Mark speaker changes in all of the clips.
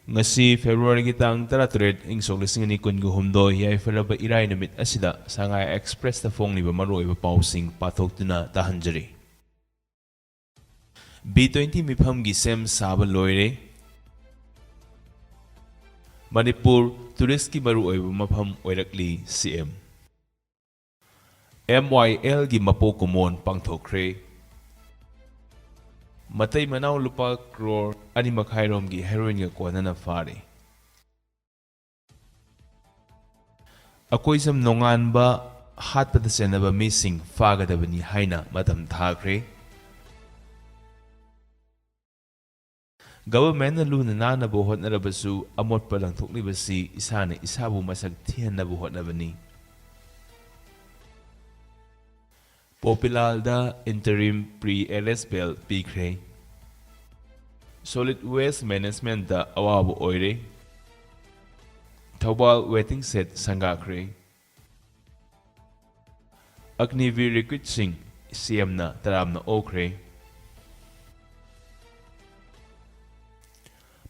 Speaker 1: Ngasi February gitang 13 ing sok lising ni kun guhumdoi yai falaba irai namit asida Sangai Express ta fong liba maroi ba pausing pathok tuna tahanjari. B20 mifam gi sem saba loire. Manipur tourist ki maru oiba mafam oirakli CM. MYL gi mapo kumon pangthokre. Matay manaw lupa crore ani makhairom gi heroin ga kona na fari. Akoy sam nongan ba hat patasen na ba missing faga da bani haina matam thakre. Government na luna na buhot na rabasu amot palang thukli basi isa na isabu masag tiyan na buhot na bani. Popular da interim pre-LSPL pikre. Solid waste management da awabu oire. Thawbal waiting set sangakre. Agnivi recruit sing CM na taram na okre.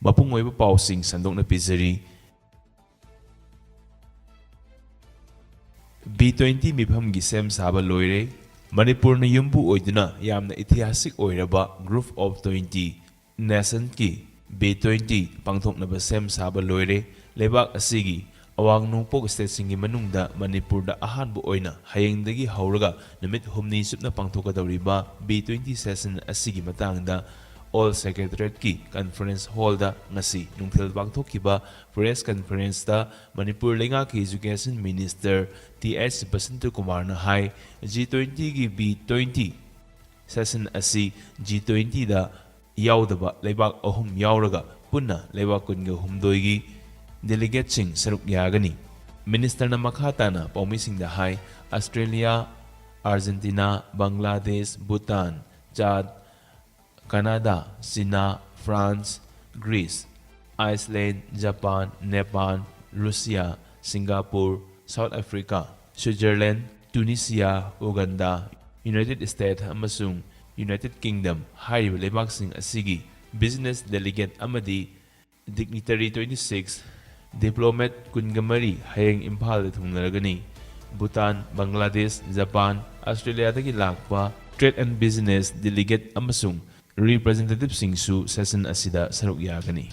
Speaker 1: Mapungoy pa pausing sandok na pizzeria. B20 mifam gisem saba loire. Manipur na yumbu oiduna yamna itiasik oiraba Group of 20 Nation ki B20 pangthok na basem saba loire Leipak asigi awang nungpok state singi manungda Manipur da ahanbu oina hayengdagi hauraga namit humni supna pangthokadawriba B20 session asigi matangda All Secretariat ki Conference Hall da ngasi nungthil pangthokiba press conference da Manipur Lengaki Education Minister T.S. Basantu Kumar na hai G20 ki B20 session asi G20 da yaudaba Leipak ahum yauraga punna Leipak kunga humdoi gi delegate sing saruk yagani. Minister na makhata na paumising da hai Australia, Argentina, Bangladesh, Bhutan, Chad, Canada, China, France, Greece, Iceland, Japan, Nepal, Russia, Singapore, South Africa, Switzerland, Tunisia, Uganda, United States amasung United Kingdom hariba leibaksing asigi business delegate amadi dignitary 26 diplomat kungamari hayeng Imphal thungnaragani. Bhutan, Bangladesh, Japan, Australia dagi lakpa trade and business delegate amasung representative singsu session asida saruk yagani.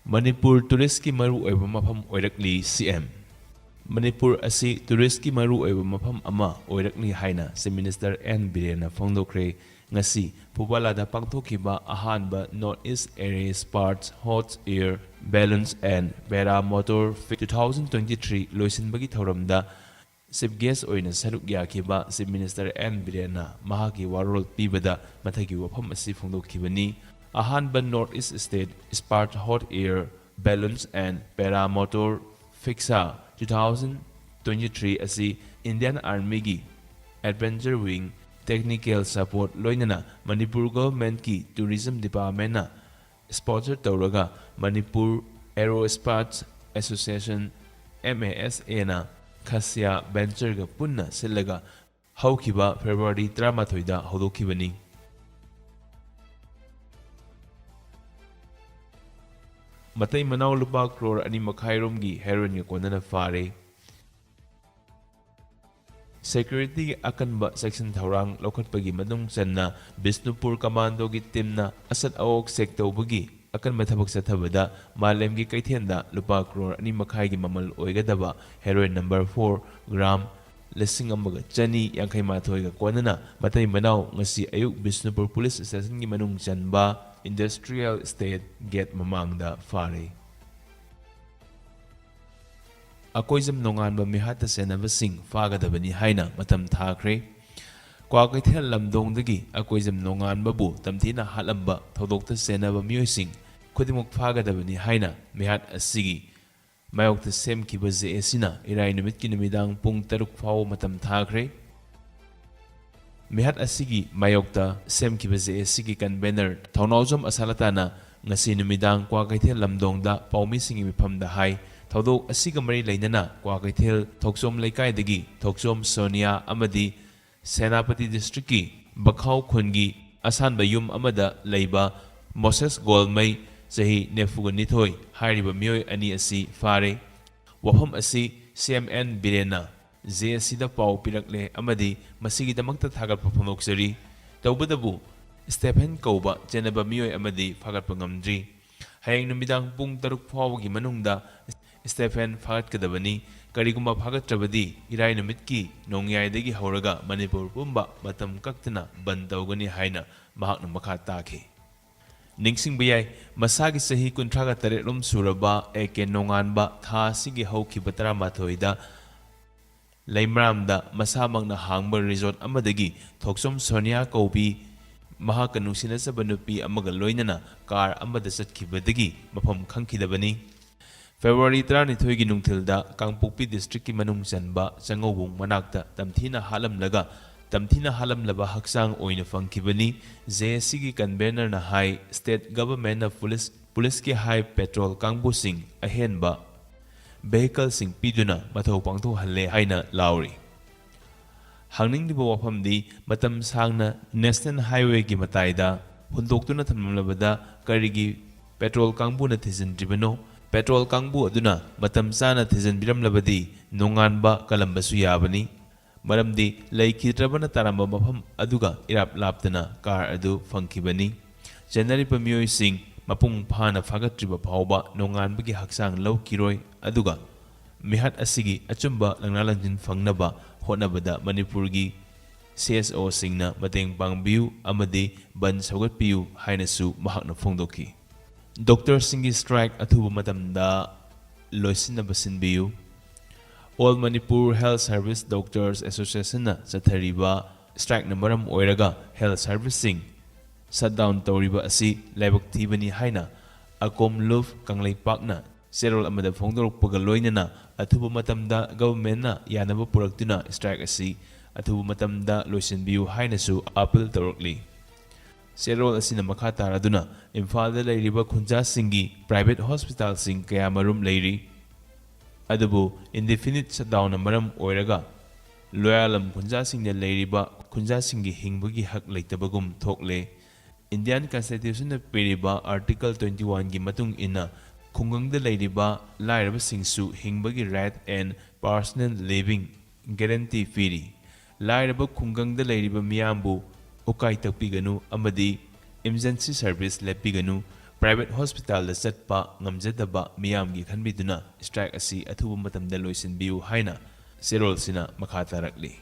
Speaker 1: Manipur tourist ki maru oiba mafam oirakli CM. Manipur asi tourist ki maru oiba mafam ama oirakli haina si Minister N. Birena fongdokre ngasi pubalada pangthokiba ahanba Northeast Area Sports Hot Air Balance and Paramotor 2023 loisinbagi thauramda Chief Guest oina saruk yakiba si Minister N. Birena mahaki warol pibada mathagi wafam asi fongdokhibani. Ahanba Northeast State Sport Hot Air Balance and Paramotor Fixa 2023 asi Indian Army gi Adventure Wing Technical Support loinana Manipur Government ki Tourism Department na sponsor tawraga Manipur Aerospace Association MASA na Khasya Venture ga punna silaga haukiba February 13 da hodokhibani. Matay manaw lupa crore ani makhairom gi heroin ga kona na fare. Security akan ba section thaurang lokhat pagi madung channa Bisnupur Commando gi team na asat awok sekto bagi akan mathabak sa thabada malem gi kaithenda lupa crore ani makhai gi mamal oigadaba heroin number 4 gram lesing amaga chani yangkai mathoi ga kona na matay manaw ngasi ayuk Bisnupur Police Station gi manung chanba Industrial Estate Gate mamangda fare. Akoy jam nongan ba mihata senabasing fagadabani haina matam thakre. Kwa kaithel lamdong dagi akoy jam nongan babu tamthina halamba thodokta senaba miyosing khudimuk fagadabani haina mihat asigi mayokta semkiba je esina irai numit ki numidang pung 3 faw matam thakre. Mihat asigi mayokta semkiba je esigi kan banner thonawjom asalatana ngasi numidang kwa kaithel lamdongda paumising mifamda hai thodok asiga mari leinana kwa kaithel thoksom laikai dagi thoksom Sonia amadi Senapati ꯗꯤꯁꯇ꯭ꯔꯤꯛꯀꯤ ꯕꯈꯥꯎ ꯈꯨꯟꯒꯤ ꯑꯁꯥꯟꯕ ꯌꯨꯝ ꯑꯃꯗ ꯂꯩꯕ ꯃꯣꯁꯦꯁ ꯒꯣꯜꯃꯩ ꯆꯍꯤ 42 ꯍꯥꯏꯔꯤꯕ ꯃꯤꯑꯣꯏ ꯑꯅꯤ ꯑꯁꯤ ꯐꯥꯔꯦ꯫ ꯋꯥꯐꯝ ꯑꯁꯤ CMN ꯕꯤꯔꯦꯟꯅ JSCꯗ ꯄꯥꯎ ꯄꯤꯔꯛꯂꯦ ꯑꯃꯗꯤ ꯃꯁꯤꯒꯤꯗꯃꯛꯇ ꯊꯥꯒꯠꯄ ꯐꯣꯡꯗꯣꯛꯆꯔꯤ꯫ ꯇꯧꯕꯗꯕꯨ ꯁ꯭ꯇꯦꯐꯦꯟ ꯀꯧꯕ ꯆꯦꯟꯅꯕ ꯃꯤꯑꯣꯏ ꯑꯃꯗꯤ ꯐꯥꯒꯠꯄ ꯉꯝꯗ꯭ꯔꯤ꯫ ꯍꯌꯦꯡ ꯅꯨꯃꯤꯗꯥꯡ ꯄꯨꯡ 6 ꯐꯥꯎꯕꯒꯤ ꯃꯅꯨꯡꯗ ꯁ꯭ꯇꯦꯐꯦꯟ ꯐꯥꯒꯠꯀꯗꯕꯅꯤ꯫ ꯀꯔꯤꯒꯨꯝꯕ ꯐꯥꯒꯠꯇ꯭ꯔꯕꯗꯤ ꯏꯔꯥꯏ ꯅꯨꯃꯤꯠꯀꯤ ꯅꯣꯡꯌꯥꯏꯗꯒꯤ ꯍꯧꯔꯒ ꯃꯅꯤꯄꯨꯔ ꯄꯨꯝꯕ ꯃꯇꯝ ꯀꯛꯇꯅ ꯕꯟ ꯇꯧꯒꯅꯤ ꯍꯥꯏꯅ ꯃꯍꯥꯛꯅ ꯃꯈꯥ ꯇꯥꯈꯤ꯫ ꯅꯤꯡꯁꯤꯡꯕ ꯌꯥꯏ ꯃꯁꯥꯒꯤ ꯆꯍꯤ 38ꯔꯣꯝ ꯁꯨꯔꯕ AK ꯅꯣꯡꯉꯥꯟꯕ ꯊꯥ ꯑꯁꯤꯒꯤ ꯍꯧꯈꯤꯕ 11ꯗ ꯂꯩꯃꯔꯥꯝꯗ ꯃꯁꯥꯃꯛꯅ ꯍꯥꯡꯕ ꯔꯤꯖꯣꯔꯠ ꯑꯃꯗꯒꯤ ꯊꯣꯛꯆꯣꯝ ꯁꯣꯅꯤꯌꯥ ꯀꯧꯕꯤ ꯃꯍꯥꯛꯀ ꯅꯨꯡꯁꯤꯅꯖꯕ ꯅꯨꯄꯤ ꯑꯃꯒ ꯂꯣꯏꯅꯅ ꯀꯥꯔ ꯑꯃꯗ ꯆꯠꯈꯤꯕꯗꯒꯤ ꯃꯐꯝ ꯈꯪꯈꯤꯗꯕꯅꯤ꯫ ꯐꯦꯕ꯭ꯔꯨꯋꯥꯔꯤ 12ꯒꯤ ꯅꯨꯡꯊꯤꯜꯗ ꯀꯥꯡꯄꯣꯛꯄꯤ ꯗꯤꯁꯇ꯭ꯔꯤꯛꯀꯤ ꯃꯅꯨꯡ ꯆꯟꯕ ꯆꯉꯧꯕꯨꯡ ꯃꯅꯥꯛꯇ ꯇꯝꯊꯤꯅ ꯍꯥꯠꯂꯝꯂꯕ ꯍꯛꯆꯥꯡ ꯑꯣꯏꯅ ꯐꯪꯈꯤꯕꯅꯤ꯫ JSCꯒꯤ ꯀꯟꯚꯦꯅꯔꯅ ꯍꯥꯏ ꯁ꯭ꯇꯦꯠ ꯒꯚꯔꯟꯃꯦꯟꯠꯅ ꯄꯨꯂꯤꯁꯀꯤ ꯍꯥꯏ ꯄꯦꯇ꯭ꯔꯣꯜ ꯀꯥꯡꯕꯨꯁꯤꯡ ꯑꯍꯦꯟꯕ ꯚꯦꯍꯤꯀꯜꯁꯤꯡ ꯄꯤꯗꯨꯅ ꯃꯊꯧ ꯄꯥꯡꯊꯣꯛꯍꯜꯂꯦ ꯍꯥꯏꯅ ꯂꯥꯎꯔꯤ꯫ ꯍꯪꯅꯤꯡꯂꯤꯕ ꯋꯥꯐꯝꯗꯤ ꯃꯇꯝ ꯁꯥꯡꯅ ꯅꯦꯁꯅꯦꯜ ꯍꯥꯏꯋꯦꯒꯤ ꯃꯇꯥꯏꯗ ꯍꯨꯟꯗꯣꯛꯇꯨꯅ ꯊꯝꯂꯝꯂꯕꯗ ꯀꯔꯤꯒꯤ ꯄꯦꯇ꯭ꯔꯣꯜ ꯀꯥꯡꯕꯨꯅ ꯊꯤꯖꯤꯟꯗ꯭ꯔꯤꯕꯅꯣ? ꯄꯦꯇ꯭ꯔꯣꯜ ꯀꯥꯡꯕꯨ ꯑꯗꯨꯅ ꯃꯇꯝ ꯆꯥꯅ ꯊꯤꯖꯤꯟꯕꯤꯔꯝꯂꯕꯗꯤ ꯅꯣꯡꯉꯥꯟꯕ ꯀꯜꯂꯝꯕꯁꯨ ꯌꯥꯕꯅꯤ꯫ ꯃꯔꯝꯗꯤ ꯂꯩꯈꯤꯗ꯭ꯔꯕꯅ ꯇꯥꯔꯝꯕ ꯃꯐꯝ ꯑꯗꯨꯒ ꯏꯔꯥꯞ ꯂꯥꯞꯇꯅ ꯀꯥꯔ ꯑꯗꯨ ꯐꯪꯈꯤꯕꯅꯤ꯫ ꯆꯦꯟꯅꯔꯤꯕ ꯃꯤꯑꯣꯏꯁꯤꯡ ꯃꯄꯨꯡ ꯐꯥꯅ ꯐꯥꯒꯠꯇ꯭ꯔꯤꯕ ꯐꯥꯎꯕ ꯅꯣꯡꯉꯥꯟꯕꯒꯤ ꯍꯛꯆꯥꯡ ꯂꯧꯈꯤꯔꯣꯏ ꯑꯗꯨꯒ ꯃꯤꯍꯥꯠ ꯑꯁꯤꯒꯤ ꯑꯆꯨꯝꯕ ꯂꯪꯂꯥ ꯂꯪꯖꯤꯟ ꯐꯪꯅꯕ ꯍꯣꯠꯅꯕꯗ ꯃꯅꯤꯄꯨꯔꯒꯤ CSOꯁꯤꯡꯅ ꯃꯇꯦꯡ ꯄꯥꯡꯕꯤꯌꯨ ꯑꯃꯗꯤ ꯕꯟ ꯁꯧꯒꯠꯄꯤꯌꯨ ꯍꯥꯏꯅꯁꯨ ꯃꯍꯥꯛꯅ ꯐꯣꯡꯗꯣꯛꯈꯤ꯫ ꯗꯣꯛꯇꯔꯁꯤꯡꯒꯤ ꯁ꯭ꯇ꯭ꯔꯥꯏꯛ ꯑꯊꯨꯕ ꯃꯇꯝꯗ ꯂꯣꯏꯁꯤꯟꯅꯕ ꯁꯤꯟꯕꯤꯌꯨ꯫ All Manipur health service doctors ꯑꯦꯁꯣꯁꯤꯌꯦꯁꯟꯅ ꯆꯠꯊꯔꯤꯕ ꯁ꯭ꯇ꯭ꯔꯥꯏꯛꯅ ꯃꯔꯝ ꯑꯣꯏꯔꯒ ꯍꯦꯜꯊ ꯁꯔꯚꯤꯁꯁꯤꯡ ꯁꯠꯗꯥꯎꯟ ꯇꯧꯔꯤꯕ ꯑꯁꯤ ꯂꯥꯏꯕꯛ ꯊꯤꯕꯅꯤ ꯍꯥꯏꯅ ꯑꯀꯣꯝ ꯂꯨꯞ ꯀꯪꯂꯩꯄꯥꯛꯅ ꯆꯦꯔꯣꯜ ꯑꯃꯗ ꯐꯣꯡꯗꯣꯔꯛꯄꯒ ꯂꯣꯏꯅꯅ ꯑꯊꯨꯕ ꯃꯇꯝꯗ ꯒꯚꯔꯟꯃꯦꯟꯠꯅ ꯌꯥꯅꯕ ꯄꯨꯔꯛꯇꯨꯅ ꯁ꯭ꯇ꯭ꯔꯥꯏꯛ ꯑꯁꯤ ꯑꯊꯨꯕ ꯃꯇꯝꯗ ꯂꯣꯏꯁꯤꯟꯕꯤꯌꯨ ꯍꯥꯏꯅꯁꯨ ꯑꯥꯄꯤꯜ ꯇꯧꯔꯛꯂꯤ꯫ ꯆꯦꯔꯣꯜ ꯑꯁꯤꯅ ꯃꯈꯥ ꯇꯥꯔꯗꯨꯅ ꯏꯝꯐꯥꯜꯗ ꯂꯩꯔꯤꯕ ꯈꯨꯟꯖꯥꯁꯤꯡꯒꯤ ꯄ꯭ꯔꯥꯏꯚꯦꯠ ꯍꯣꯁꯄꯤꯇꯥꯜꯁꯤꯡ ꯀꯌꯥꯃꯔꯨꯝ ꯂꯩꯔꯤ꯫ ꯑꯗꯨꯕꯨ ꯏꯟꯗꯤꯐꯤꯅꯤꯠ ꯁꯠꯗꯥꯎꯟꯅ ꯃꯔꯝ ꯑꯣꯏꯔꯒ ꯂꯣꯌꯥꯂꯝ ꯈꯨꯟꯖꯥꯁꯤꯡꯅ ꯂꯩꯔꯤꯕ ꯈꯨꯟꯖꯥꯁꯤꯡꯒꯤ ꯍꯤꯡꯕꯒꯤ ꯍꯛ ꯂꯩꯇꯕꯒꯨꯝ ꯊꯣꯛꯂꯦ꯫ ꯏꯟꯗꯤꯌꯥꯟ ꯀꯟꯁꯇꯤꯇ꯭ꯌꯨꯁꯟꯅ ꯄꯤꯔꯤꯕ ꯑꯥꯔꯇꯤꯀꯜ 21ꯒꯤ ꯃꯇꯨꯡ ꯏꯟꯅ ꯈꯨꯡꯒꯪꯗ ꯂꯩꯔꯤꯕ ꯂꯥꯏꯔꯕꯁꯤꯡꯁꯨ ꯍꯤꯡꯕꯒꯤ right and personal living guarantee ꯄꯤꯔꯤ꯫ ꯂꯥꯏꯔꯕ ꯈꯨꯡꯒꯪꯗ ꯂꯩꯔꯤꯕ ꯃꯤꯌꯥꯝꯕꯨ ꯎꯀꯥꯏ ꯇꯛꯄꯤꯒꯅꯨ ꯑꯃꯗꯤ ꯏꯃꯔꯖꯦꯟꯁꯤ ꯁꯔꯚꯤꯁ ꯂꯦꯞꯄꯤꯒꯅꯨ꯫ ꯄ꯭ꯔꯥꯏꯚꯦꯠ ꯍꯣꯁꯄꯤꯇꯥꯜꯗ ꯆꯠꯄ ꯉꯝꯖꯗꯕ ꯃꯤꯌꯥꯝꯒꯤ ꯈꯟꯕꯤꯗꯨꯅ ꯁ꯭ꯇ꯭ꯔꯥꯏꯛ ꯑꯁꯤ ꯑꯊꯨꯕ ꯃꯇꯝꯗ ꯂꯣꯏꯁꯤꯟꯕꯤꯌꯨ ꯍꯥꯏꯅ ꯆꯦꯔꯣꯜꯁꯤꯅ ꯃꯈꯥ ꯇꯥꯔꯛꯂꯤ꯫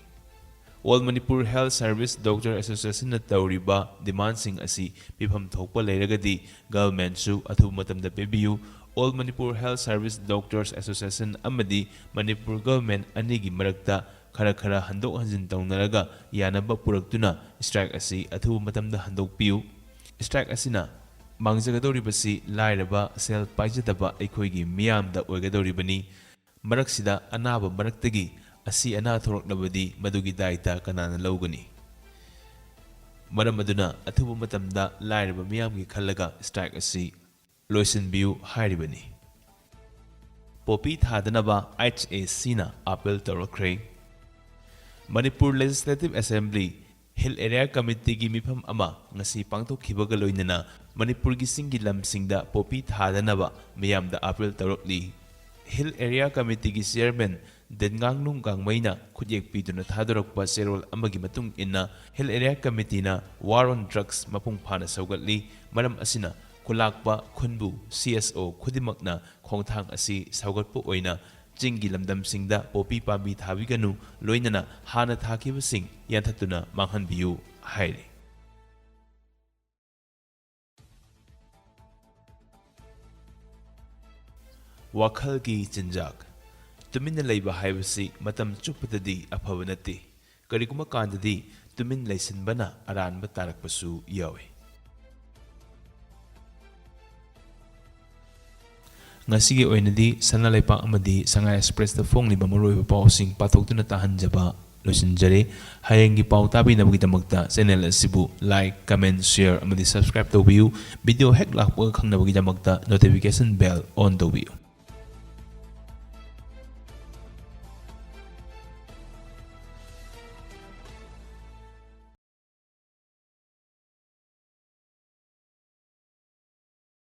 Speaker 1: All Manipur health service doctor ꯑꯦꯁꯣꯁꯤꯌꯦꯁꯟꯅ ꯇꯧꯔꯤꯕ ꯗꯤꯃꯥꯟꯁꯤꯡ ꯑꯁꯤ ꯄꯤꯐꯝ ꯊꯣꯛꯄ ꯂꯩꯔꯒꯗꯤ ꯒꯚꯔꯟꯃꯦꯟꯠꯁꯨ ꯑꯊꯨꯕ ꯃꯇꯝꯗ ꯄꯤꯕꯤꯌꯨ꯫ All Manipur health service doctors association ꯑꯃꯗꯤ ꯃꯅꯤꯄꯨꯔ ꯒꯚꯔꯟꯃꯦꯟꯠ ꯑꯅꯤꯒꯤ ꯃꯔꯛꯇ ꯈꯔ ꯍꯟꯗꯣꯛ ꯍꯟꯖꯤꯟ ꯇꯧꯅꯔꯒ ꯌꯥꯅꯕ ꯄꯨꯔꯛꯇꯨꯅ ꯁ꯭ꯇ꯭ꯔꯥꯏꯛ ꯑꯁꯤ ꯑꯊꯨꯕ ꯃꯇꯝꯗ ꯍꯟꯗꯣꯛꯄꯤꯌꯨ꯫ ꯁ꯭ꯇ꯭ꯔꯥꯏꯛ ꯑꯁꯤꯅ ꯃꯥꯡꯖꯒꯗꯧꯔꯤꯕꯁꯤ ꯂꯥꯏꯔꯕ ꯁꯦꯜ ꯄꯥꯏꯖꯗꯕ ꯑꯩꯈꯣꯏꯒꯤ ꯃꯤꯌꯥꯝꯗ ꯑꯣꯏꯒꯗꯧꯔꯤꯕꯅꯤ꯫ ꯃꯔꯛꯁꯤꯗ ꯑꯅꯥꯕ ꯃꯔꯛꯇꯒꯤ ꯑꯁꯤ ꯑꯅꯥ ꯊꯣꯛꯂꯛꯂꯕꯗꯤ ꯃꯗꯨꯒꯤ ꯗꯥꯏꯇ ꯀꯅꯥꯅ ꯂꯧꯒꯅꯤ? ꯃꯔꯝ ꯑꯗꯨꯅ ꯑꯊꯨꯕ ꯃꯇꯝꯗ ꯂꯥꯏꯔꯕ ꯃꯤꯌꯥꯝꯒꯤ ꯈꯜꯂꯒ ꯁ꯭ꯇ꯭ꯔꯥꯏꯛ ꯑꯁꯤ ꯂꯣꯏꯁꯤꯟꯕꯤꯌꯨ ꯍꯥꯏꯔꯤꯕꯅꯤ꯫ ꯄꯣꯄꯤ ꯊꯥꯗꯅꯕ HACꯅ ꯑꯥꯄꯤꯜ ꯇꯧꯔꯛꯈ꯭ꯔꯦ꯫ Manipur legislative assembly hill area ꯀꯃꯤꯇꯤꯒꯤ ꯃꯤꯐꯝ ꯑꯃ ꯉꯁꯤ ꯄꯥꯡꯊꯣꯛꯈꯤꯕꯒ ꯂꯣꯏꯅꯅ ꯃꯅꯤꯄꯨꯔꯒꯤ ꯆꯤꯡꯒꯤ ꯂꯝꯁꯤꯡꯗ ꯄꯣꯄꯤ ꯊꯥꯗꯅꯕ ꯃꯤꯌꯥꯝꯗ ꯑꯥꯄꯤꯜ ꯇꯧꯔꯛꯂꯤ꯫ ꯍꯤꯜ ꯑꯦꯔꯤꯌꯥ ꯀꯃꯤꯇꯤꯒꯤ ꯆꯤꯌꯔꯃꯦꯟ ꯗꯦꯟꯒꯥꯡꯅꯨꯡ ꯒꯥꯡꯃꯩꯅ ꯈꯨꯠꯌꯦꯛ ꯄꯤꯗꯨꯅ ꯊꯥꯗꯣꯔꯛꯄ ꯆꯦꯔꯣꯜ ꯑꯃꯒꯤ ꯃꯇꯨꯡ ꯏꯟꯅ ꯍꯤꯜ ꯑꯦꯔꯤꯌꯥ ꯀꯃꯤꯇꯤꯅ ꯋꯥꯔ ꯑꯣꯟ ꯗ꯭ꯔꯒꯁ ꯃꯄꯨꯡ ꯐꯥꯅ ꯁꯧꯒꯠꯂꯤ꯫ ꯃꯔꯝ ꯑꯁꯤꯅ ꯈꯨꯜꯂꯥꯛꯄ ꯈꯨꯟꯕꯨ CSO ꯈꯨꯗꯤꯡꯃꯛꯅ ꯈꯣꯡꯊꯥꯡ ꯑꯁꯤ ꯁꯧꯒꯠꯄ ꯑꯣꯏꯅ ꯆꯤꯡꯒꯤ ꯂꯝꯗꯝꯁꯤꯡꯗ ꯄꯣꯄꯤ ꯄꯥꯝꯕꯤ ꯊꯥꯕꯤꯒꯅꯨ ꯂꯣꯏꯅꯅ ꯍꯥꯟꯅ ꯊꯥꯈꯤꯕꯁꯤꯡ ꯌꯥꯟꯊꯠꯇꯨꯅ ꯃꯥꯡꯍꯟꯕꯤꯌꯨ ꯍꯥꯏꯔꯤ꯫ ꯋꯥꯈꯜꯒꯤ ꯆꯤꯟꯖꯥꯛ ꯇꯨꯃꯤꯟꯅ ꯂꯩꯕ ꯍꯥꯏꯕꯁꯤ ꯃꯇꯝ ꯆꯨꯞꯄꯗꯗꯤ ꯑꯐꯕ ꯅꯠꯇꯦ꯫ ꯀꯔꯤꯒꯨꯝꯕ ꯀꯥꯟꯗꯗꯤ ꯇꯨꯃꯤꯟ ꯂꯩꯁꯤꯟꯕꯅ ꯑꯔꯥꯟꯕ ꯇꯥꯔꯛꯄꯁꯨ ꯌꯥꯎꯏ꯫ ꯉꯁꯤꯒꯤ ꯑꯣꯏꯅꯗꯤ ꯁꯅꯥ ꯂꯩꯄꯥꯛ ꯑꯃꯗꯤ ꯁꯉꯥꯏ ꯑꯦꯛꯁꯄ꯭ꯔꯦꯁꯇ ꯐꯣꯡꯂꯤꯕ ꯃꯔꯨꯑꯣꯏꯕ ꯄꯥꯎꯁꯤꯡ ꯄꯥꯊꯣꯛꯇꯨꯅ ꯇꯥꯍꯟꯖꯕ ꯂꯣꯏꯁꯤꯟꯖꯔꯦ꯫ ꯍꯌꯦꯡꯒꯤ ꯄꯥꯎ ꯇꯥꯕꯤꯅꯕꯒꯤꯗꯃꯛꯇ ꯆꯦꯅꯦꯜ ꯑꯁꯤꯕꯨ ꯂꯥꯏꯛ, ꯀꯃꯦꯟ, ꯁꯦꯌꯔ ꯑꯃꯗꯤ ꯁꯕꯁꯀ꯭ꯔꯥꯏꯕ ꯇꯧꯕꯤꯌꯨ꯫ ꯚꯤꯗꯤꯑꯣ ꯍꯦꯛ ꯂꯥꯛꯄꯒ ꯈꯪꯅꯕꯒꯤꯗꯃꯛꯇ ꯅꯣꯇꯤꯐꯤꯀꯦꯁꯟ ꯕꯦꯜ ꯑꯣꯟ ꯇꯧꯕꯤꯌꯨ꯫